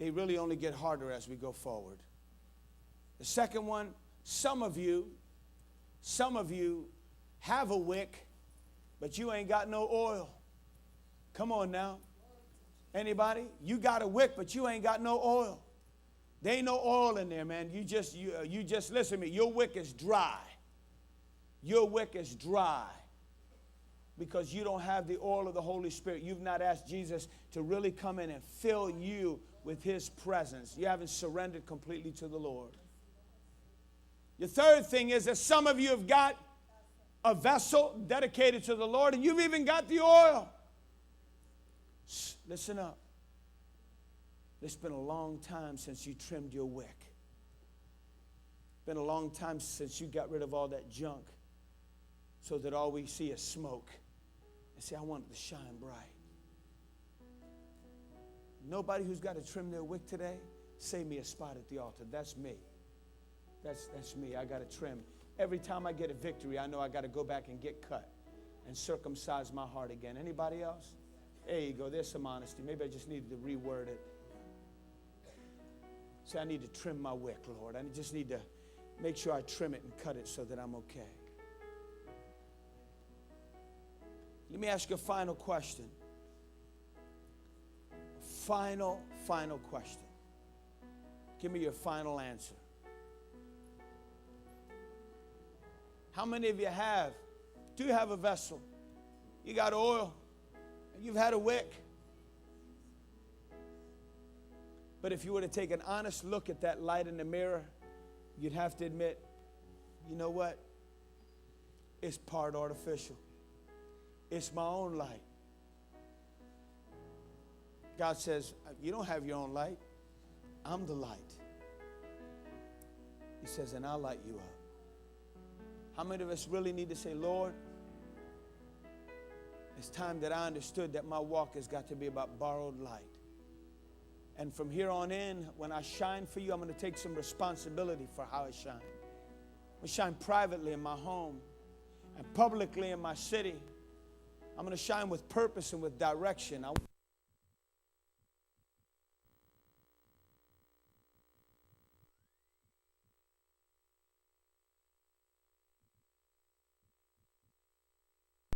they really only get harder as we go forward. The second one, some of you have a wick, but you ain't got no oil. Come on now. Anybody? You got a wick, but you ain't got no oil. There ain't no oil in there, man. You just listen to me. Your wick is dry. Your wick is dry because you don't have the oil of the Holy Spirit. You've not asked Jesus to really come in and fill you with his presence. You haven't surrendered completely to the Lord. The third thing is that some of you have got a vessel dedicated to the Lord, and you've even got the oil. Listen up. It's been a long time since you trimmed your wick. It's been a long time since you got rid of all that junk so that all we see is smoke. And say, I want it to shine bright. Nobody who's got to trim their wick today, save me a spot at the altar. That's me. That's me. I got to trim. Every time I get a victory, I know I got to go back and get cut and circumcise my heart again. Anybody else? There you go. There's some honesty. Maybe I just needed to reword it. Say, I need to trim my wick, Lord. I just need to make sure I trim it and cut it so that I'm okay. Let me ask you a final question. Final question. Give me your final answer. How many of you do you have a vessel? You got oil, and you've had a wick. But if you were to take an honest look at that light in the mirror, you'd have to admit, you know what? It's part artificial. It's my own light. God says, you don't have your own light. I'm the light. He says, and I'll light you up. How many of us really need to say, Lord, it's time that I understood that my walk has got to be about borrowed light. And from here on in, when I shine for you, I'm going to take some responsibility for how I shine. I'm going to shine privately in my home and publicly in my city. I'm going to shine with purpose and with direction. I want